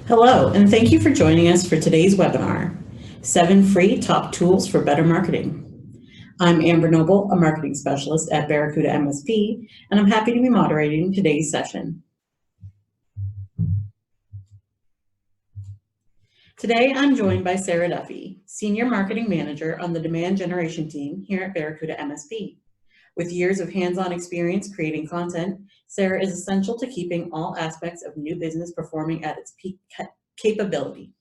Hello, and thank you for joining us for today's webinar, 7 Free Top Tools for Better Marketing. I'm Amber Noble, a marketing specialist at Barracuda MSP, and I'm happy to be moderating today's session. Today, I'm joined by Sarah Duffy, Senior Marketing Manager on the Demand Generation team here at Barracuda MSP. With years of hands-on experience creating content, Sarah is essential to keeping all aspects of new business performing at its peak capability.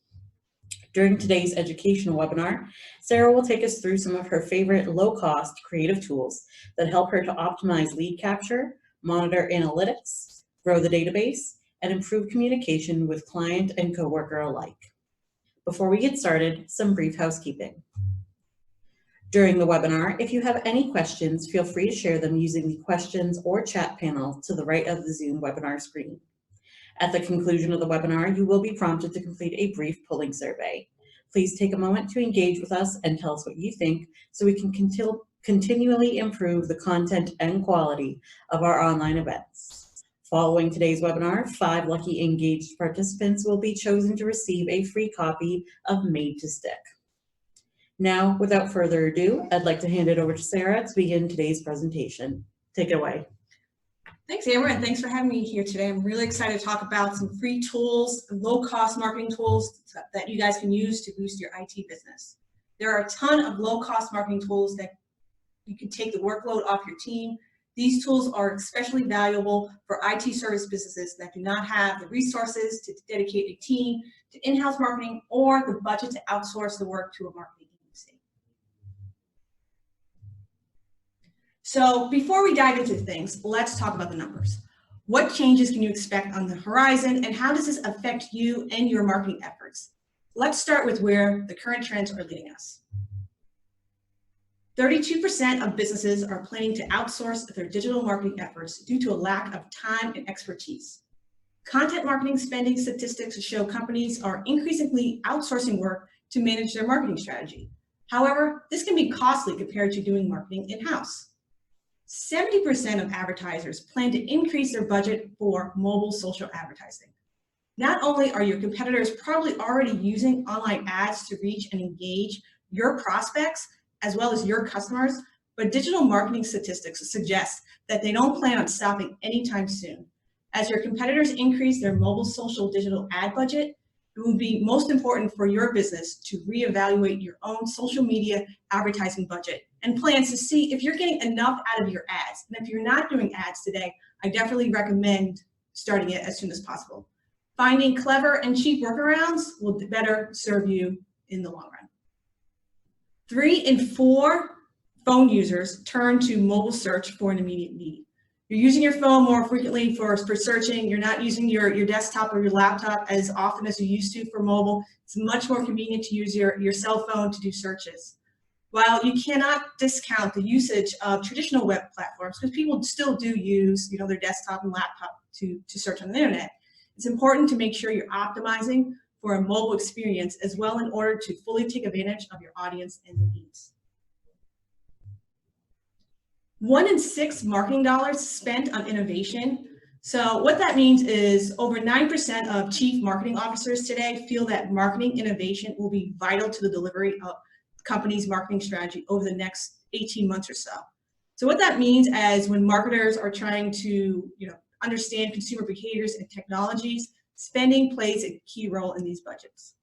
During today's educational webinar, Sarah will take us through some of her favorite low-cost creative tools that help her to optimize lead capture, monitor analytics, grow the database, and improve communication with client and coworker alike. Before we get started, some brief housekeeping. During the webinar, if you have any questions, feel free to share them using the questions or chat panel to the right of the Zoom webinar screen. At the conclusion of the webinar, you will be prompted to complete a brief polling survey. Please take a moment to engage with us and tell us what you think so we can continually improve the content and quality of our online events. Following today's webinar, 5 lucky engaged participants will be chosen to receive a free copy of Made to Stick. Now, without further ado, I'd like to hand it over to Sarah to begin today's presentation. Take it away. Thanks, Amber, and thanks for having me here today. I'm really excited to talk about some free tools, low-cost marketing tools that you guys can use to boost your IT business. There are a ton of low-cost marketing tools that you can take the workload off your team. These tools are especially valuable for IT service businesses that do not have the resources to dedicate a team to in-house marketing or the budget to outsource the work to a marketing agency. So before we dive into things, let's talk about the numbers. What changes can you expect on the horizon, and how does this affect you and your marketing efforts? Let's start with where the current trends are leading us. 32% of businesses are planning to outsource their digital marketing efforts due to a lack of time and expertise. Content marketing spending statistics show companies are increasingly outsourcing work to manage their marketing strategy. However, this can be costly compared to doing marketing in-house. 70% of advertisers plan to increase their budget for mobile social advertising. Not only are your competitors probably already using online ads to reach and engage your prospects as well as your customers, but digital marketing statistics suggest that they don't plan on stopping anytime soon. As your competitors increase their mobile social digital ad budget, it will be most important for your business to reevaluate your own social media advertising budget and plans to see if you're getting enough out of your ads. And if you're not doing ads today, I definitely recommend starting it as soon as possible. Finding clever and cheap workarounds will better serve you in the long run. 3 in 4 phone users turn to mobile search for an immediate need. You're using your phone more frequently for searching. You're not using your desktop or your laptop as often as you used to for mobile. It's much more convenient to use your cell phone to do searches. While you cannot discount the usage of traditional web platforms, because people still do use their desktop and laptop to search on the internet, it's important to make sure you're optimizing for a mobile experience as well in order to fully take advantage of your audience and their needs. 1 in 6 marketing dollars spent on innovation. So what that means is over 9% of chief marketing officers today feel that marketing innovation will be vital to the delivery of company's marketing strategy over the next 18 months or so. So what that means is when marketers are trying to understand consumer behaviors and technologies, spending plays a key role in these budgets.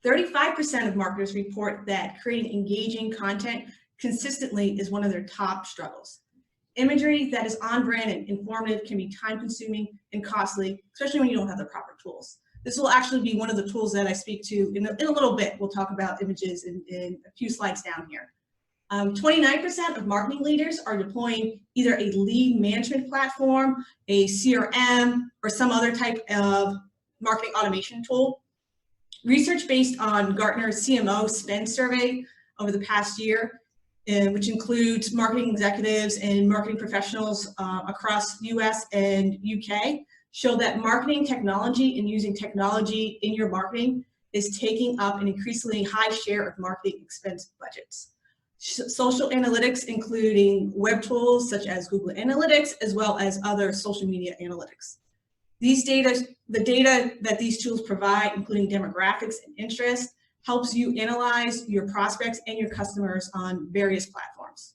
35% of marketers report that creating engaging content consistently is one of their top struggles. Imagery that is on brand and informative can be time-consuming and costly, especially when you don't have the proper tools. This will actually be one of the tools that I speak to in a little bit. We'll talk about images in a few slides down here. 29% of marketing leaders are deploying either a lead management platform, a CRM, or some other type of marketing automation tool. Research based on Gartner's CMO spend survey over the past year, which includes marketing executives and marketing professionals across US and UK, show that marketing technology and using technology in your marketing is taking up an increasingly high share of marketing expense budgets. Social analytics, including web tools such as Google Analytics, as well as other social media analytics. The data that these tools provide, including demographics and interest, helps you analyze your prospects and your customers on various platforms.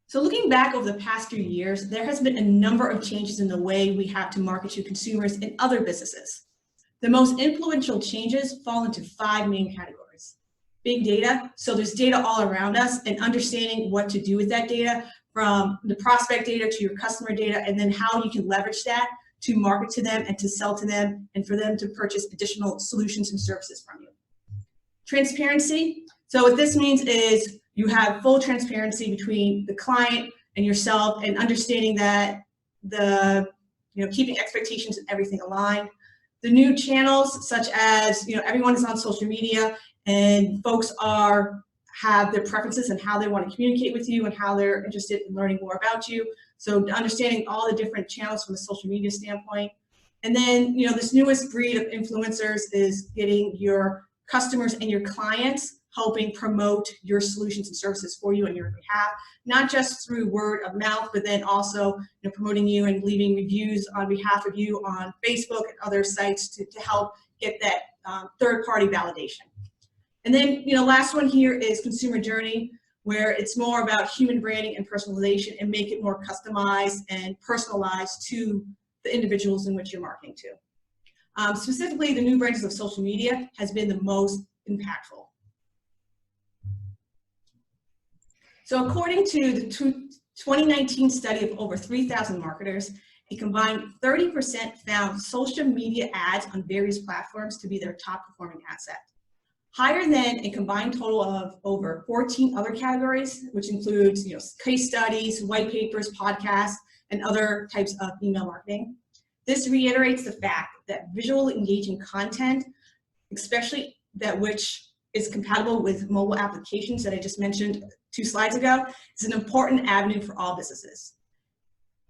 So looking back over the past few years, there has been a number of changes in the way we have to market to consumers in other businesses. The most influential changes fall into 5 main categories. Big data, so there's data all around us, and understanding what to do with that data, from the prospect data to your customer data, and then how you can leverage that to market to them and to sell to them and for them to purchase additional solutions and services from you. Transparency, so what this means is you have full transparency between the client and yourself, and understanding that keeping expectations and everything aligned. The new channels, such as everyone is on social media, and folks have their preferences and how they want to communicate with you and how they're interested in learning more about you. So understanding all the different channels from a social media standpoint. And then this newest breed of influencers is getting your customers and your clients helping promote your solutions and services for you on your behalf, not just through word of mouth, but then also promoting you and leaving reviews on behalf of you on Facebook and other sites to help get that third-party validation. And then last one here is consumer journey, where it's more about human branding and personalization, and make it more customized and personalized to the individuals in which you're marketing to. Specifically, the new branches of social media has been the most impactful. So according to the 2019 study of over 3,000 marketers, a combined 30% found social media ads on various platforms to be their top performing asset, higher than a combined total of over 14 other categories, which includes case studies, white papers, podcasts, and other types of email marketing. This reiterates the fact that visual engaging content, especially that which is compatible with mobile applications that I just mentioned 2 slides ago, is an important avenue for all businesses,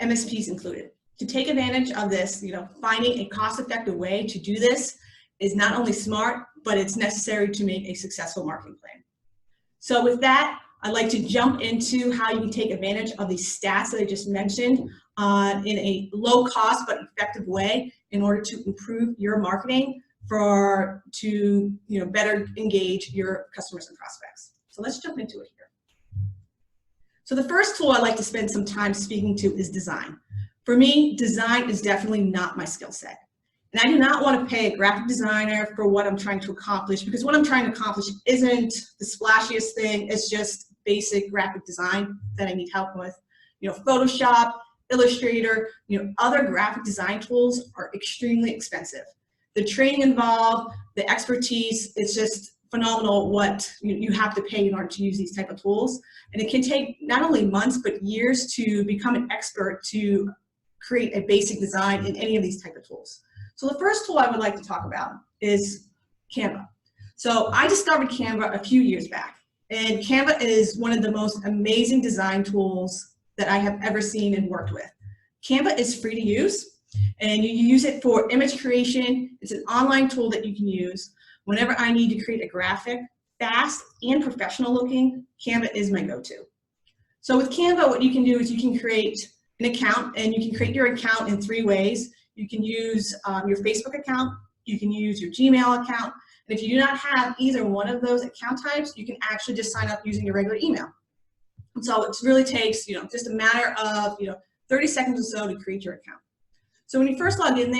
MSPs included. To take advantage of this, finding a cost-effective way to do this is not only smart, but it's necessary to make a successful marketing plan. So with that, I'd like to jump into how you can take advantage of these stats that I just mentioned in a low cost but effective way in order to improve your marketing to better engage your customers and prospects. So let's jump into it here. So the first tool I'd like to spend some time speaking to is design. For me, design is definitely not my skill set. And I do not want to pay a graphic designer for what I'm trying to accomplish, because what I'm trying to accomplish isn't the splashiest thing. It's just basic graphic design that I need help with. Photoshop, Illustrator, other graphic design tools are extremely expensive. The training involved, the expertise, it's just phenomenal what you have to pay in order to use these type of tools. And it can take not only months, but years to become an expert to create a basic design in any of these type of tools. So the first tool I would like to talk about is Canva. So I discovered Canva a few years back, and Canva is one of the most amazing design tools that I have ever seen and worked with. Canva is free to use, and you use it for image creation. It's an online tool that you can use whenever I need to create a graphic, fast and professional looking. Canva is my go-to. So with Canva, what you can do is you can create an account, and you can create your account in 3 ways. You can use your Facebook account, you can use your Gmail account, and if you do not have either one of those account types, you can actually just sign up using your regular email. And so it really takes just a matter of 30 seconds or so to create your account. So when you first log in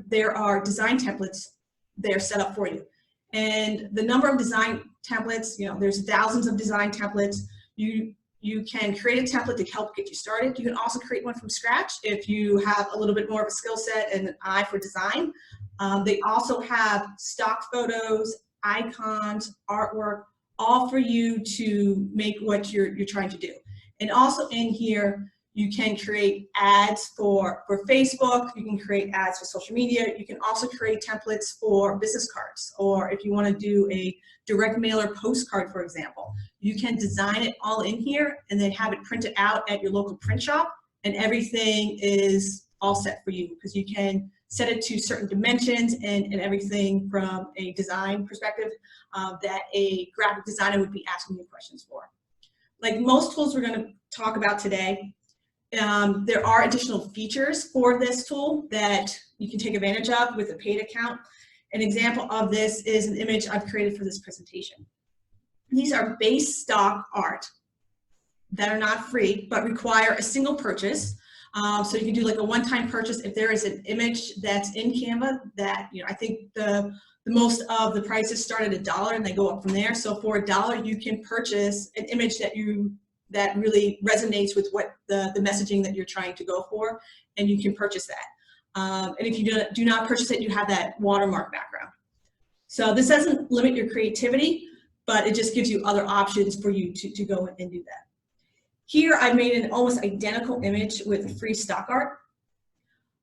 there are design templates there set up for you. And the number of design templates, there's thousands of design templates. You can create a template to help get you started. You can also create one from scratch if you have a little bit more of a skill set and an eye for design. They also have stock photos, icons, artwork, all for you to make what you're trying to do. And also in here, you can create ads for Facebook, you can create ads for social media, you can also create templates for business cards, or if you want to do a direct mailer postcard, for example. You can design it all in here and then have it printed out at your local print shop, and everything is all set for you because you can set it to certain dimensions and everything from a design perspective that a graphic designer would be asking you questions for. Like most tools we're going to talk about today, There are additional features for this tool that you can take advantage of with a paid account. An example of this is an image I've created for this presentation. These are base stock art that are not free, but require a single purchase. So you can do like a one-time purchase if there is an image that's in Canva that, I think the most of the prices start at $1 and they go up from there. So for $1, you can purchase an image that really resonates with what the messaging that you're trying to go for, and you can purchase that. And if you do not purchase it, you have that watermark background. So this doesn't limit your creativity, but it just gives you other options for you to go and do that. Here I've made an almost identical image with free stock art.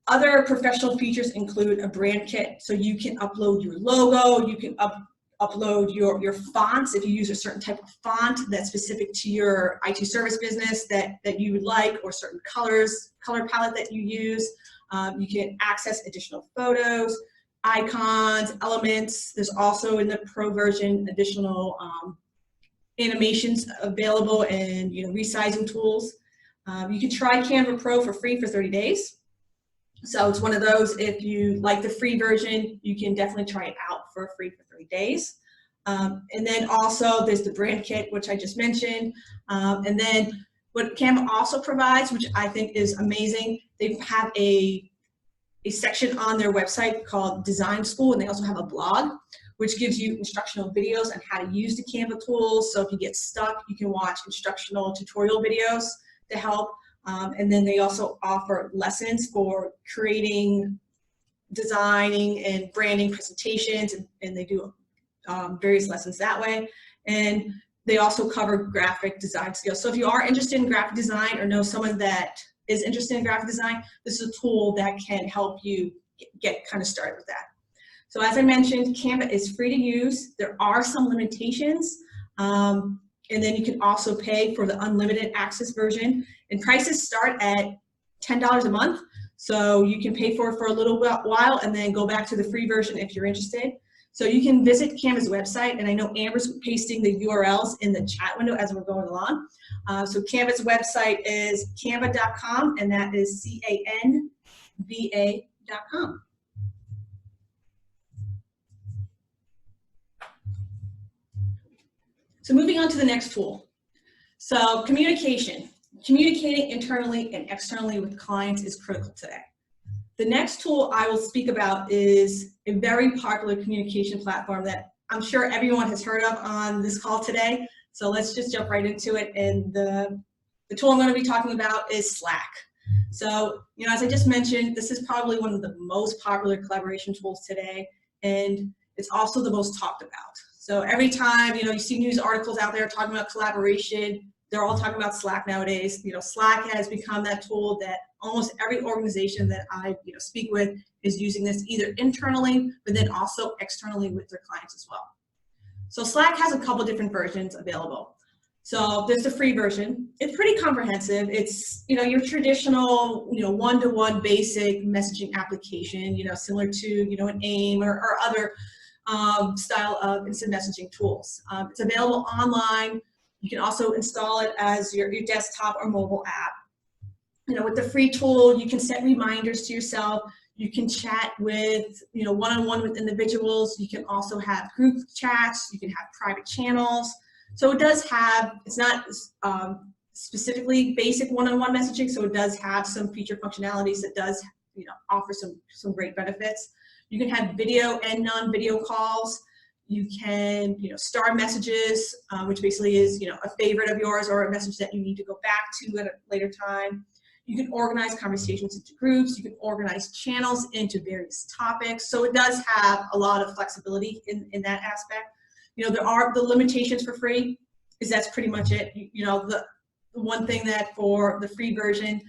Other professional features include a brand kit, so you can upload your logo, you can upload your fonts if you use a certain type of font that's specific to your IT service business that you would like, or certain color palette that you use. You can access additional photos, icons, elements. There's also in the pro version additional animations available and resizing tools. You can try Canva Pro for free for 30 days. So it's one of those, if you like the free version, you can definitely try it out for free for 30 days. And then also there's the brand kit, which I just mentioned. And then what Canva also provides, which I think is amazing, they have a section on their website called Design School, and they also have a blog, which gives you instructional videos on how to use the Canva tools. So if you get stuck, you can watch instructional tutorial videos to help. And then they also offer lessons for creating, designing, and branding presentations, and they do various lessons that way. And they also cover graphic design skills. So if you are interested in graphic design or know someone that is interested in graphic design, this is a tool that can help you get kind of started with that. So as I mentioned, Canva is free to use. There are some limitations. And then you can also pay for the unlimited access version. And prices start at $10 a month. So you can pay for it for a little while and then go back to the free version if you're interested. So you can visit Canva's website, and I know Amber's pasting the URLs in the chat window as we're going along. So Canva's website is canva.com, and that is CANVA.com. So moving on to the next tool. So communication. Communicating internally and externally with clients is critical today. The next tool I will speak about is a very popular communication platform that I'm sure everyone has heard of on this call today. So let's just jump right into it. And the tool I'm going to be talking about is Slack. So, as I just mentioned, this is probably one of the most popular collaboration tools today, and it's also the most talked about. So every time, you see news articles out there talking about collaboration, they're all talking about Slack nowadays. Slack has become that tool that almost every organization that I speak with is using this either internally, but then also externally with their clients as well. So Slack has a couple different versions available. So there's the free version. It's pretty comprehensive. It's your traditional one-to-one basic messaging application, similar to an AIM or other style of instant messaging tools. It's available online. You can also install it as your desktop or mobile app. With the free tool, you can set reminders to yourself. You can chat with, one-on-one with individuals. You can also have group chats. You can have private channels. So it does have, it's not specifically basic one-on-one messaging, so it does have some feature functionalities that does, offer some great benefits. You can have video and non-video calls. You can, star messages, which basically is, a favorite of yours or a message that you need to go back to at a later time. You can organize conversations into groups. You can organize channels into various topics. So it does have a lot of flexibility in that aspect. There are the limitations for free, is that's pretty much it. The one thing that for the free version,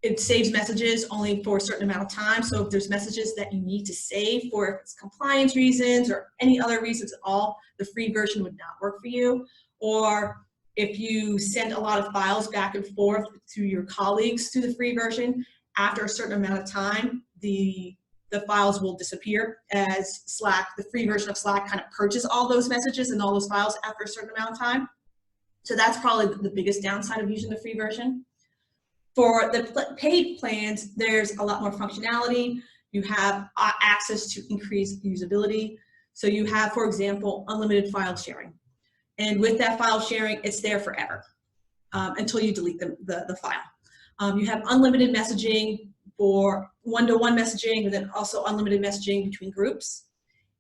it saves messages only for a certain amount of time. So if there's messages that you need to save for if it's compliance reasons or any other reasons at all, the free version would not work for you. Or if you send a lot of files back and forth to your colleagues through the free version, after a certain amount of time, the files will disappear as Slack, the free version of Slack kind of purges all those messages and all those files after a certain amount of time. So that's probably the biggest downside of using the free version. For the paid plans, there's a lot more functionality. You have access to increased usability. So you have, for example, unlimited file sharing. And with that file sharing, it's there forever until you delete the file. You have unlimited messaging for one-to-one messaging, and then also unlimited messaging between groups.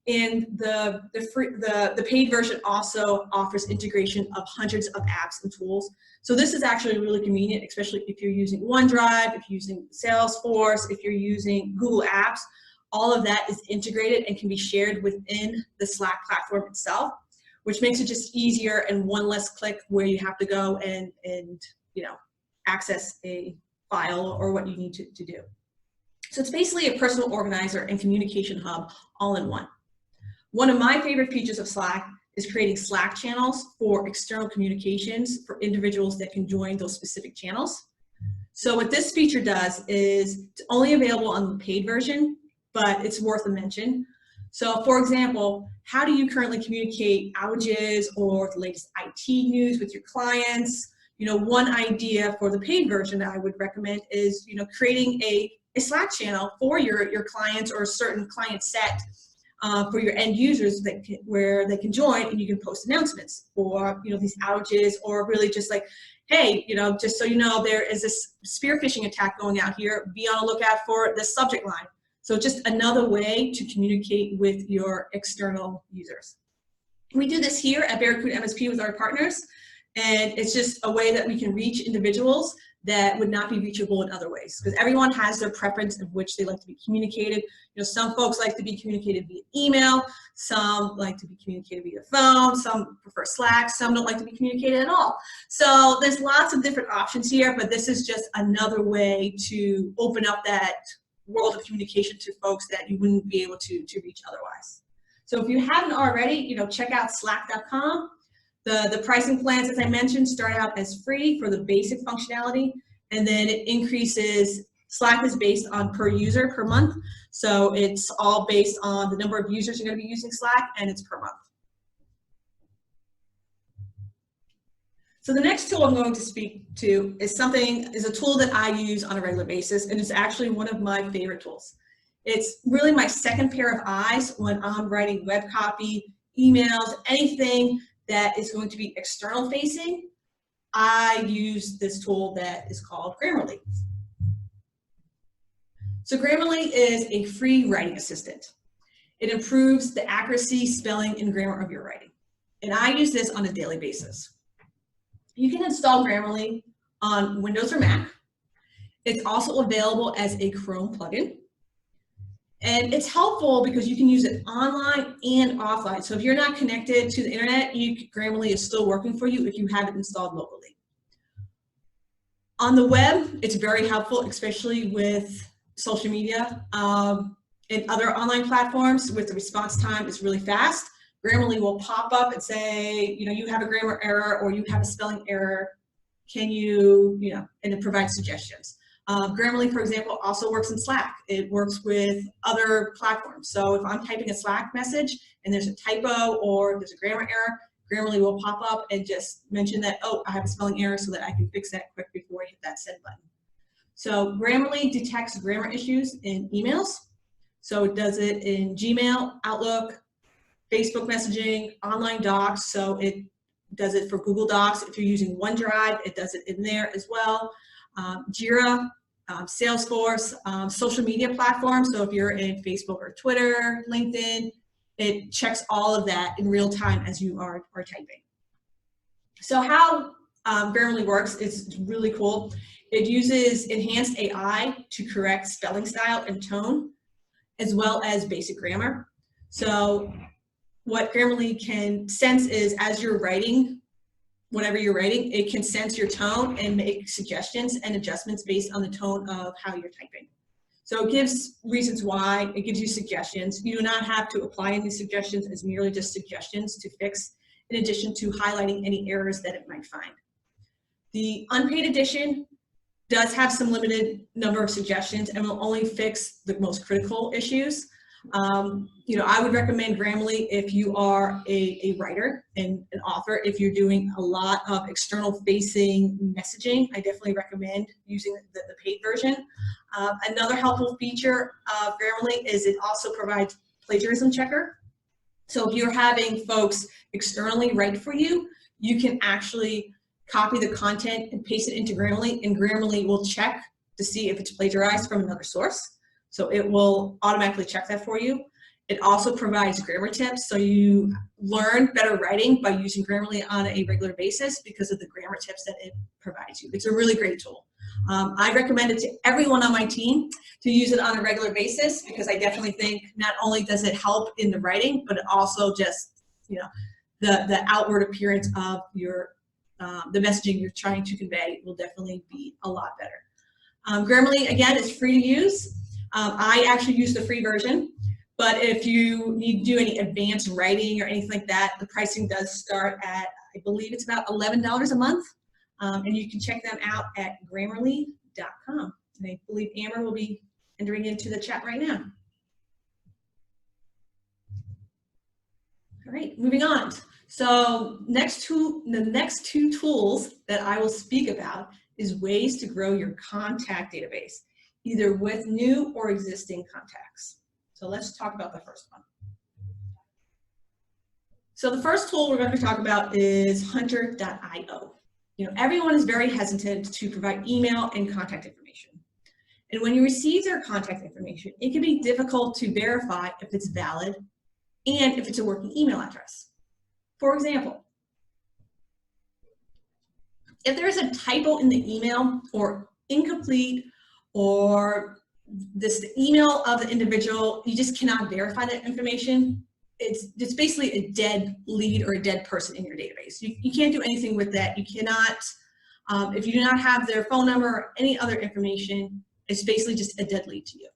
And the paid version also offers integration of hundreds of apps and tools. So this is actually really convenient, especially if you're using OneDrive, if you're using Salesforce, if you're using Google Apps. All of that is integrated and can be shared within the Slack platform itself, which makes it just easier and one less click where you have to go and access a file or what you need to do. So it's basically a personal organizer and communication hub all in one. One of my favorite features of Slack is creating Slack channels for external communications for individuals that can join those specific channels. So what this feature does is it's only available on the paid version, but it's worth a mention. So for example, how do you currently communicate outages or the latest IT news with your clients? One idea for the paid version that I would recommend is, creating a Slack channel for your clients or a certain client set for your end users where they can join, and you can post announcements for these outages, or really just like, hey, just so you know, there is this spear phishing attack going out here. Be on the lookout for this subject line. So just another way to communicate with your external users. We do this here at Barracuda MSP with our partners, and it's just a way that we can reach individuals that would not be reachable in other ways, because everyone has their preference of which they like to be communicated. Some folks like to be communicated via email, some like to be communicated via phone, some prefer Slack, some don't like to be communicated at all. So there's lots of different options here, but this is just another way to open up that world of communication to folks that you wouldn't be able to reach otherwise. So if you haven't already, check out slack.com. The pricing plans, as I mentioned, start out as free for the basic functionality, and then it increases. Slack is based on per user per month, so it's all based on the number of users you're going to be using Slack, and it's per month. So the next tool I'm going to speak to is a tool that I use on a regular basis, and it's actually one of my favorite tools. It's really my second pair of eyes when I'm writing web copy, emails, anything that is going to be external facing. I use this tool that is called Grammarly. So Grammarly is a free writing assistant. It improves the accuracy, spelling, and grammar of your writing. And I use this on a daily basis. You can install Grammarly on Windows or Mac. It's also available as a Chrome plugin. And it's helpful because you can use it online and offline. So if you're not connected to the internet, Grammarly is still working for you if you have it installed locally. On the web, it's very helpful, especially with social media and other online platforms. With the response time, it's really fast. Grammarly will pop up and say, you have a grammar error or you have a spelling error. Can you, and it provides suggestions. Grammarly, for example, also works in Slack. It works with other platforms. So if I'm typing a Slack message and there's a typo or there's a grammar error, Grammarly will pop up and just mention that, oh, I have a spelling error, so that I can fix that quick before I hit that send button. So Grammarly detects grammar issues in emails. So it does it in Gmail, Outlook, Facebook messaging, online docs. So it does it for Google Docs. If you're using OneDrive, it does it in there as well. Jira, Salesforce, social media platforms. So if you're in Facebook or Twitter, LinkedIn, it checks all of that in real time as you are typing. So how Grammarly works is really cool. It uses enhanced AI to correct spelling style and tone, as well as basic grammar. So what Grammarly can sense is, as you're writing, whatever you're writing, it can sense your tone and make suggestions and adjustments based on the tone of how you're typing. So it gives reasons why, it gives you suggestions. You do not have to apply any suggestions as merely just suggestions to fix, in addition to highlighting any errors that it might find. The unpaid edition does have some limited number of suggestions and will only fix the most critical issues. I would recommend Grammarly if you are a writer and an author. If you're doing a lot of external facing messaging, I definitely recommend using the paid version. Another helpful feature of Grammarly is it also provides plagiarism checker. So if you're having folks externally write for you, you can actually copy the content and paste it into Grammarly, and Grammarly will check to see if it's plagiarized from another source. So it will automatically check that for you. It also provides grammar tips, so you learn better writing by using Grammarly on a regular basis because of the grammar tips that it provides you. It's a really great tool. I recommend it to everyone on my team to use it on a regular basis because I definitely think not only does it help in the writing, but it also just, the outward appearance of your the messaging you're trying to convey will definitely be a lot better. Grammarly, again, is free to use. I actually use the free version, but if you need to do any advanced writing or anything like that, the pricing does start at, I believe it's about $11 a month, and you can check them out at Grammarly.com. And I believe Amber will be entering into the chat right now. All right, moving on. So the next two tools that I will speak about is ways to grow your contact database, either with new or existing contacts. So let's talk about the first one. So the first tool we're going to talk about is Hotjar.io. Everyone is very hesitant to provide email and contact information. And when you receive their contact information, it can be difficult to verify if it's valid and if it's a working email address. For example, if there's a typo in the email or incomplete or the email of the individual, you just cannot verify that information. It's basically a dead lead or a dead person in your database. You can't do anything with that. You cannot, if you do not have their phone number or any other information, it's basically just a dead lead to you.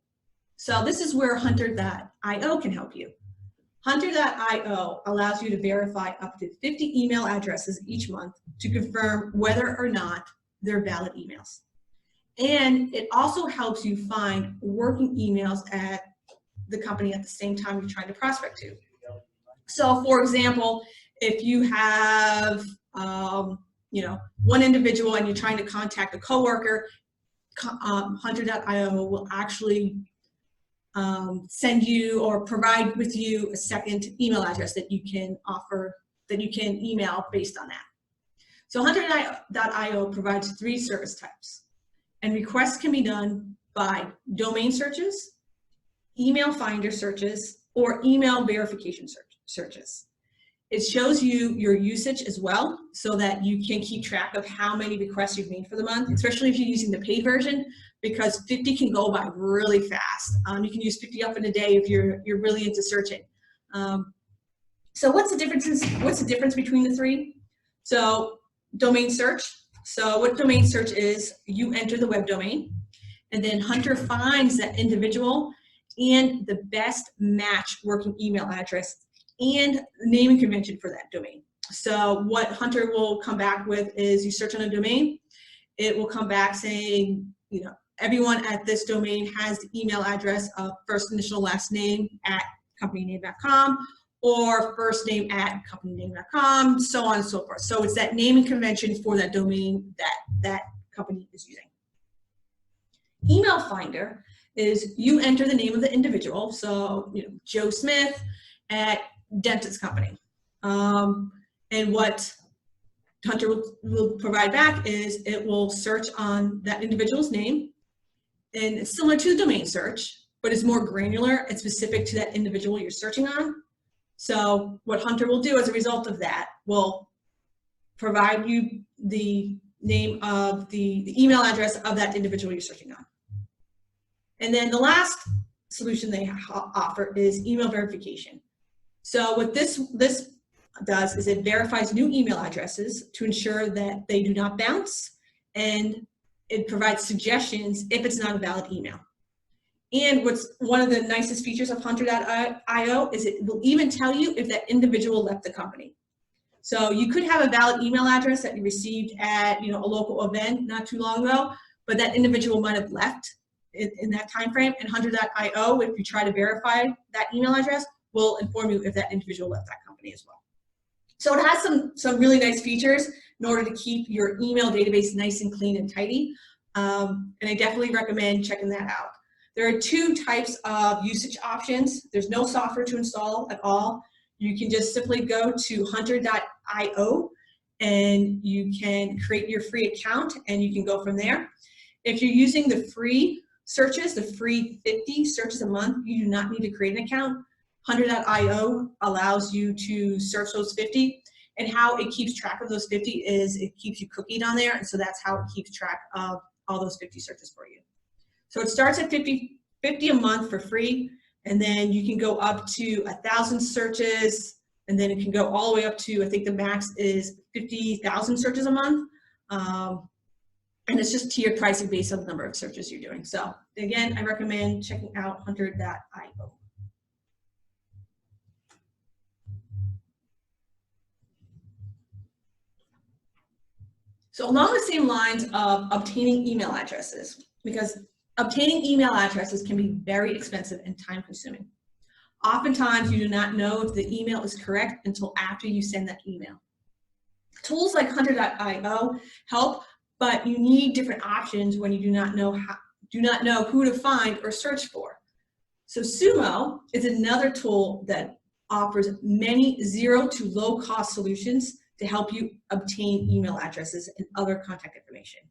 So this is where Hotjar.io can help you. Hotjar.io allows you to verify up to 50 email addresses each month to confirm whether or not they're valid emails. And it also helps you find working emails at the company at the same time you're trying to prospect to. So for example, if you have one individual and you're trying to contact a coworker, Hotjar.io will actually send you or provide with you a second email address that you can offer, that you can email based on that. So Hotjar.io provides 3 service types, and requests can be done by domain searches, email finder searches, or email verification searches. It shows you your usage as well so that you can keep track of how many requests you've made for the month, especially if you're using the paid version, because 50 can go by really fast. You can use 50 up in a day if you're really into searching. So what's the difference between the 3? So domain search. So what domain search is, you enter the web domain, and then Hotjar finds that individual and the best match working email address and naming convention for that domain. So what Hotjar will come back with is, you search on a domain, it will come back saying, everyone at this domain has the email address of first initial last name at companyname.com or first name at companyname.com, so on and so forth. So it's that naming convention for that domain that company is using. Email finder is, you enter the name of the individual, so Joe Smith at dentist company. And what Hotjar will provide back is, it will search on that individual's name, and it's similar to the domain search, but it's more granular and specific to that individual you're searching on. So what Hotjar will do as a result of that, will provide you the name of the email address of that individual you're searching on. And then the last solution they offer is email verification. So what this does is, it verifies new email addresses to ensure that they do not bounce, and it provides suggestions if it's not a valid email. And what's one of the nicest features of Hotjar.io is, it will even tell you if that individual left the company. So you could have a valid email address that you received at a local event not too long ago, but that individual might have left in that time frame, and Hunter.io, if you try to verify that email address, will inform you if that individual left that company as well. So it has some really nice features in order to keep your email database nice and clean and tidy, and I definitely recommend checking that out. There are two types of usage options. There's no software to install at all. You can just simply go to hunter.io and you can create your free account and you can go from there. If you're using the free searches, the free 50 searches a month, you do not need to create an account. Hunter.io allows you to search those 50, and how it keeps track of those 50 is it keeps you cookied on there, and so that's how it keeps track of all those 50 searches for you. So it starts at 50 a month for free, and then you can go up to 1,000 searches, and then it can go all the way up to, I think the max is 50,000 searches a month. And it's just tiered pricing based on the number of searches you're doing. So again, I recommend checking out hunter.io. So along the same lines of obtaining email addresses, because obtaining email addresses can be very expensive and time consuming. Oftentimes you do not know if the email is correct until after you send that email. Tools like hunter.io help, but you need different options when you do not know who to find or search for. So Sumo is another tool that offers many zero to low cost solutions to help you obtain email addresses and other contact information.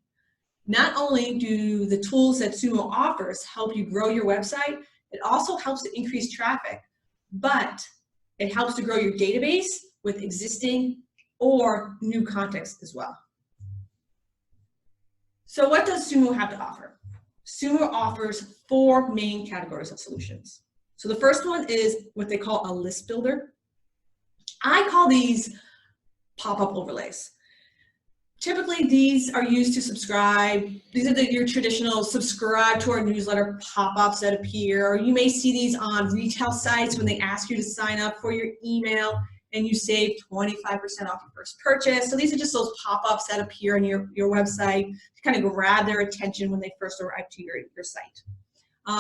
Not only do the tools that Sumo offers help you grow your website, it also helps to increase traffic, but it helps to grow your database with existing or new contacts as well. So what does Sumo have to offer? Sumo offers 4 main categories of solutions. So the first one is what they call a list builder. I call these pop-up overlays. Typically, these are used to subscribe. These are your traditional subscribe to our newsletter pop-ups that appear, or you may see these on retail sites when they ask you to sign up for your email and you save 25% off your first purchase. So these are just those pop-ups that appear on your website to kind of grab their attention when they first arrive to your site.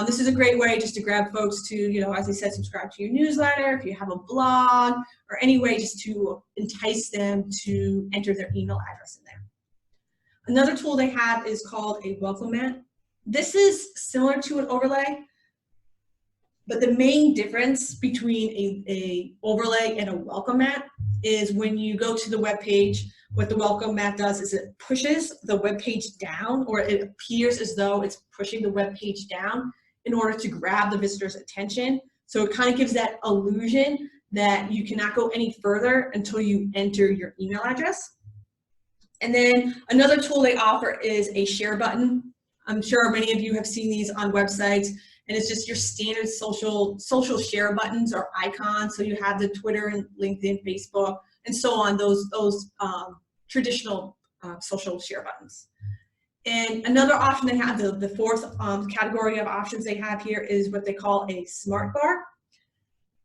This is a great way just to grab folks to, as I said, subscribe to your newsletter, if you have a blog, or any way just to entice them to enter their email address in there. Another tool they have is called a welcome mat. This is similar to an overlay, but the main difference between a overlay and a welcome mat is when you go to the web page, what the welcome mat does is it pushes the web page down, or it appears as though it's pushing the web page down in order to grab the visitor's attention. So it kind of gives that illusion that you cannot go any further until you enter your email address. And then another tool they offer is a share button. I'm sure many of you have seen these on websites, and it's just your standard social share buttons or icons. So you have the Twitter and LinkedIn, Facebook, and so on, those traditional social share buttons. And another option they have, the fourth category of options they have here is what they call a smart bar.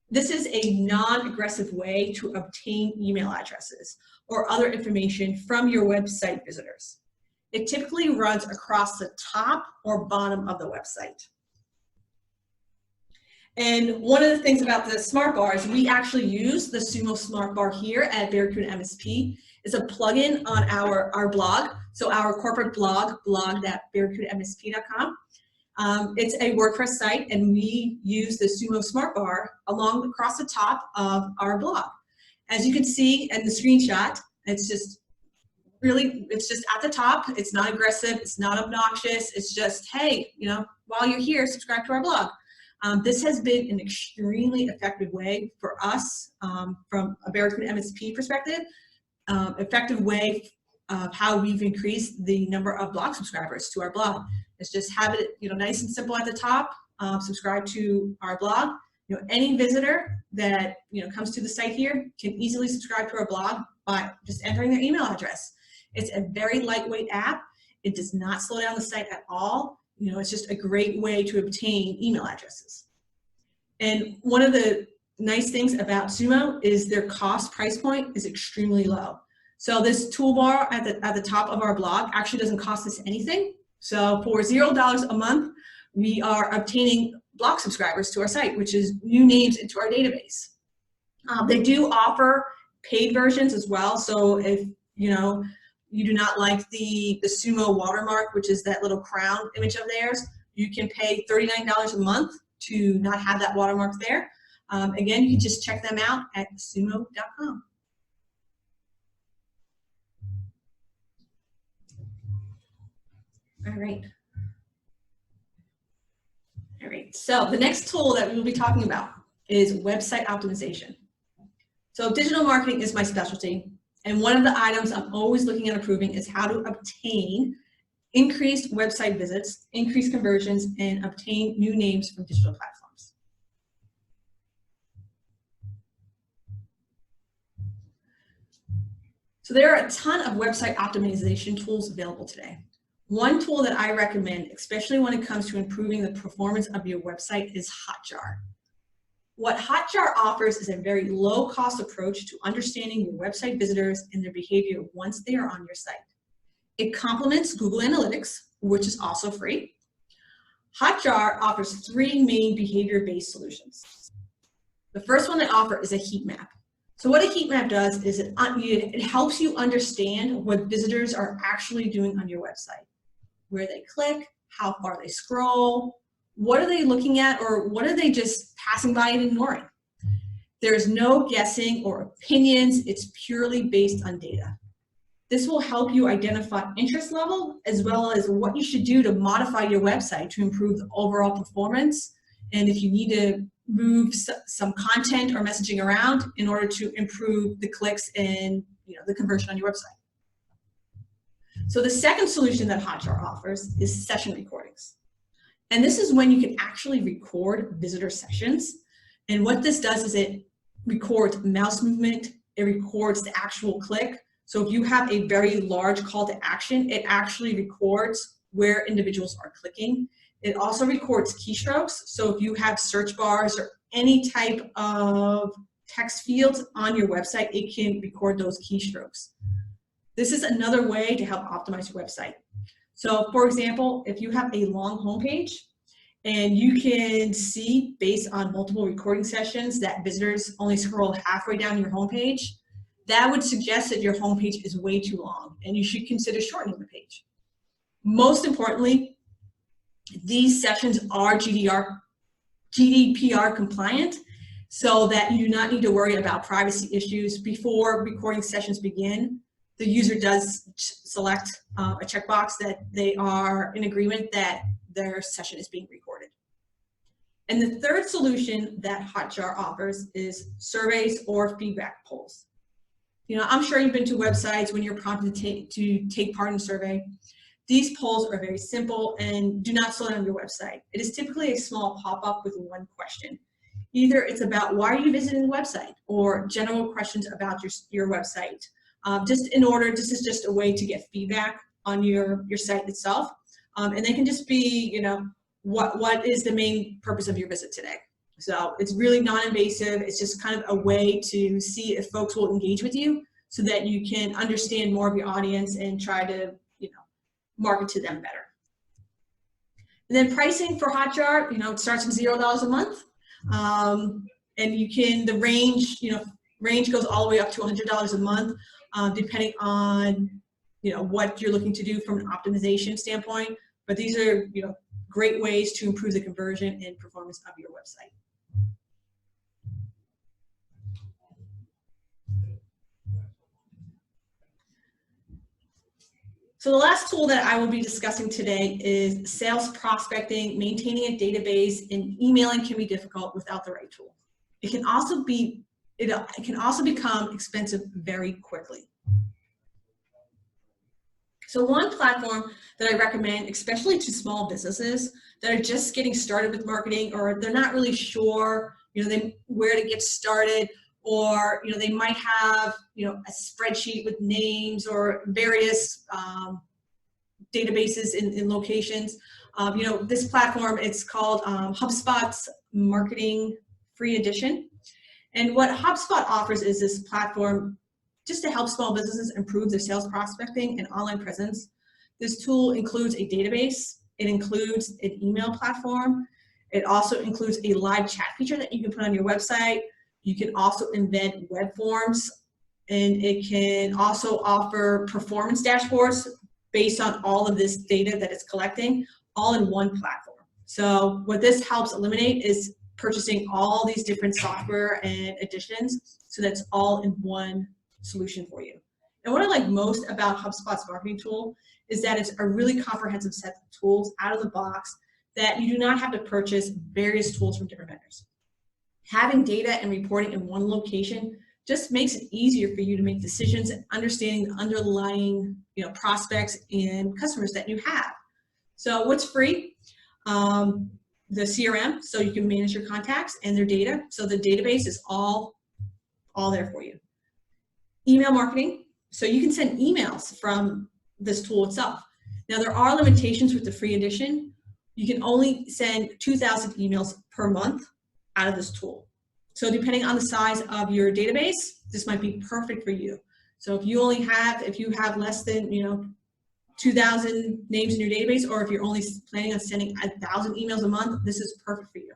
This is a non-aggressive way to obtain email addresses or other information from your website visitors. It typically runs across the top or bottom of the website. And one of the things about the smart bar is we actually use the Sumo smart bar here at Barracuda MSP. It's a plugin on our blog. So our corporate blog blog.barracudamsp.com. It's a WordPress site, and we use the Sumo smart bar across the top of our blog. As you can see in the screenshot, it's just at the top. It's not aggressive. It's not obnoxious. It's just, hey, while you're here, subscribe to our blog. This has been an extremely effective way for us from a Barracuda MSP perspective, effective way of how we've increased the number of blog subscribers to our blog. It's just have it nice and simple at the top, subscribe to our blog. Any visitor that comes to the site here can easily subscribe to our blog by just entering their email address. It's a very lightweight app. It does not slow down the site at all. It's just a great way to obtain email addresses. And one of the nice things about Sumo is their cost price point is extremely low. So this toolbar at the top of our blog actually doesn't cost us anything. So for $0 a month We are obtaining block subscribers to our site, which is new names into our database. They do offer paid versions as well. So if you do not like the Sumo watermark, which is that little crown image of theirs, you can pay $39 a month to not have that watermark there. Again, you can just check them out at sumo.com. All right. All right, so the next tool that we will be talking about is website optimization. So digital marketing is my specialty, and one of the items I'm always looking at improving is how to obtain increased website visits, increase conversions, and obtain new names from digital platforms. So there are a ton of website optimization tools available today. One tool that I recommend, especially when it comes to improving the performance of your website, is Hotjar. What Hotjar offers is a very low-cost approach to understanding your website visitors and their behavior once they are on your site. It complements Google Analytics, which is also free. Hotjar offers 3 main behavior-based solutions. The first one they offer is a heat map. So what a heat map does is it helps you understand what visitors are actually doing on your website, where they click, how far they scroll, what are they looking at, or what are they just passing by and ignoring. There's no guessing or opinions, it's purely based on data. This will help you identify interest level as well as what you should do to modify your website to improve the overall performance, and if you need to move some content or messaging around in order to improve the clicks and the conversion on your website. So the second solution that Hotjar offers is session recordings. And this is when you can actually record visitor sessions. And what this does is it records mouse movement, it records the actual click. So if you have a very large call to action, it actually records where individuals are clicking. It also records keystrokes. So if you have search bars or any type of text fields on your website, it can record those keystrokes. This is another way to help optimize your website. So for example, if you have a long homepage and you can see based on multiple recording sessions that visitors only scroll halfway down your homepage, that would suggest that your homepage is way too long and you should consider shortening the page. Most importantly, these sessions are GDPR compliant, so that you do not need to worry about privacy issues before recording sessions begin. The user does select a checkbox that they are in agreement that their session is being recorded. And the third solution that Hotjar offers is surveys or feedback polls. I'm sure you've been to websites when you're prompted to take part in a survey. These polls are very simple and do not slow down your website. It is typically a small pop-up with one question. Either it's about why are you visiting the website, or general questions about your website. This is just a way to get feedback on your site itself. And they can just be, what is the main purpose of your visit today? So it's really non-invasive. It's just kind of a way to see if folks will engage with you so that you can understand more of your audience and try to, market to them better. And then pricing for Hotjar, it starts with $0 a month. And the range goes all the way up to $100 a month, depending on, what you're looking to do from an optimization standpoint. But these are, great ways to improve the conversion and performance of your website. So the last tool that I will be discussing today is sales prospecting. Maintaining a database and emailing can be difficult without the right tool. It can also become expensive very quickly. So one platform that I recommend, especially to small businesses that are just getting started with marketing, or they're not really sure, where to get started, or they might have a spreadsheet with names or various databases in locations. This platform, it's called Hubspot's Marketing Free Edition. And what Hubspot offers is this platform just to help small businesses improve their sales prospecting and online presence. This tool includes a database, It includes an email platform. It also includes a live chat feature that you can put on your website. You can also embed web forms, and it can also offer performance dashboards based on all of this data that it's collecting, all in one platform. So what this helps eliminate is purchasing all these different software and additions, so that's all in one solution for you. And what I like most about HubSpot's marketing tool is that it's a really comprehensive set of tools out of the box that you do not have to purchase various tools from different vendors. Having data and reporting in one location just makes it easier for you to make decisions and understanding the underlying prospects and customers that you have. So what's free? The CRM, so you can manage your contacts and their data. So the database is all there for you. Email marketing, so you can send emails from this tool itself. Now there are limitations with the free edition. You can only send 2,000 emails per month out of this tool. So depending on the size of your database, this might be perfect for you. So if you have less than 2,000 names in your database, or if you're only planning on sending 1,000 emails a month, this is perfect for you.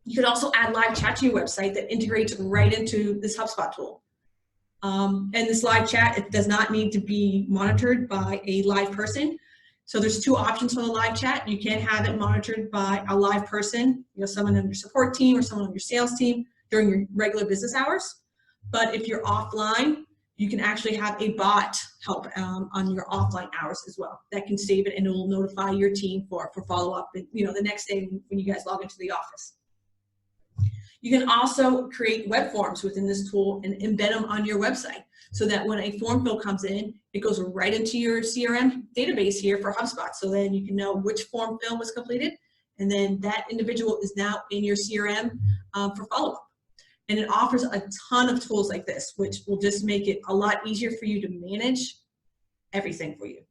You could also add live chat to your website that integrates right into this HubSpot tool. And this live chat, it does not need to be monitored by a live person. So there's two options for the live chat. You can have it monitored by a live person, someone on your support team or someone on your sales team during your regular business hours. But if you're offline, you can actually have a bot help on your offline hours as well. That can save it and it will notify your team for follow-up, the next day when you guys log into the office. You can also create web forms within this tool and embed them on your website so that when a form fill comes in, it goes right into your CRM database here for HubSpot. So then you can know which form fill was completed, and then that individual is now in your CRM for follow-up. And it offers a ton of tools like this, which will just make it a lot easier for you to manage everything for you.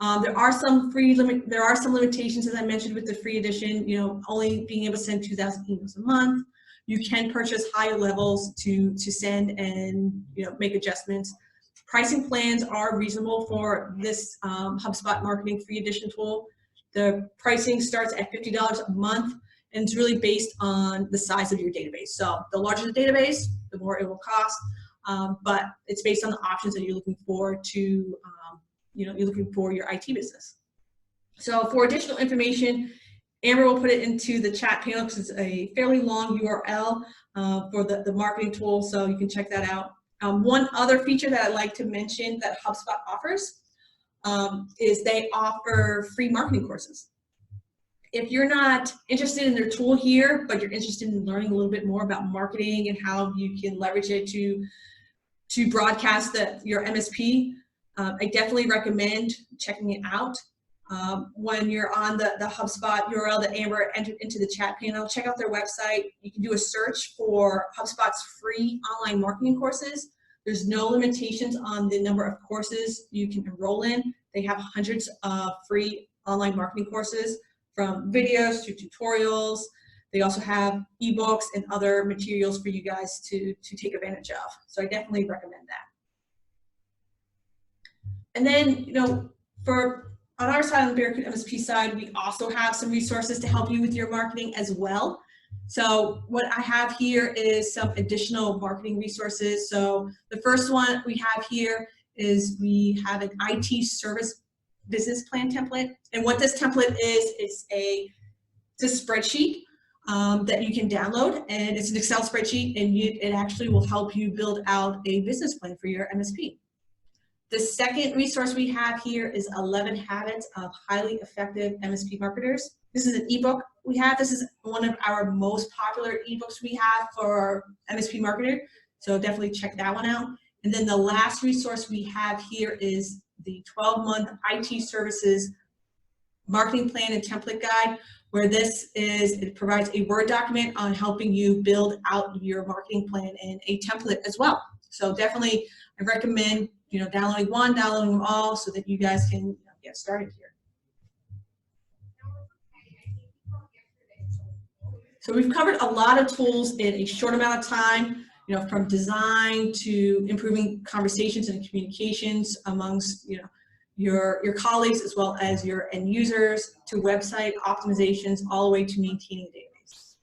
There are some limitations, as I mentioned, with the free edition, only being able to send 2,000 emails a month. You can purchase higher levels to send and make adjustments. Pricing plans are reasonable for this HubSpot marketing free edition tool. The pricing starts at $50 a month, and it's really based on the size of your database. So the larger the database, the more it will cost, but it's based on the options that you're looking for you're looking for your IT business. So for additional information, Amber will put it into the chat panel because it's a fairly long URL for the marketing tool, so you can check that out. One other feature that I'd like to mention that HubSpot offers is they offer free marketing courses. If you're not interested in their tool here, but you're interested in learning a little bit more about marketing and how you can leverage it to broadcast your MSP, I definitely recommend checking it out. When you're on the HubSpot URL that Amber entered into the chat panel, check out their website. You can do a search for HubSpot's free online marketing courses. There's no limitations on the number of courses you can enroll in. They have hundreds of free online marketing courses, from videos to tutorials. They also have ebooks and other materials for you guys to take advantage of. So I definitely recommend that. And then, on our side, on the Barracuda MSP side, we also have some resources to help you with your marketing as well. So what I have here is some additional marketing resources. So the first one we have here is we have an IT service business plan template. And what this template is it's a spreadsheet that you can download, and it's an Excel spreadsheet, and it actually will help you build out a business plan for your MSP. The second resource we have here is 11 Habits of Highly Effective MSP Marketers. This is an ebook we have. This is one of our most popular ebooks we have for MSP marketer. So definitely check that one out. And then the last resource we have here is the 12-month IT services marketing plan and template guide, where it provides a Word document on helping you build out your marketing plan and a template as well. So definitely I recommend downloading them all so that you guys can get started here. So we've covered a lot of tools in a short amount of time, from design to improving conversations and communications amongst, your colleagues as well as your end users, to website optimizations, all the way to maintaining the database.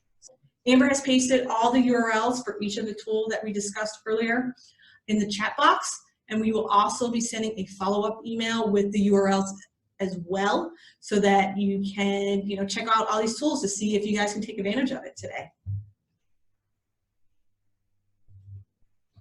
Amber has pasted all the URLs for each of the tools that we discussed earlier in the chat box, and we will also be sending a follow-up email with the URLs as well, so that you can check out all these tools to see if you guys can take advantage of it today.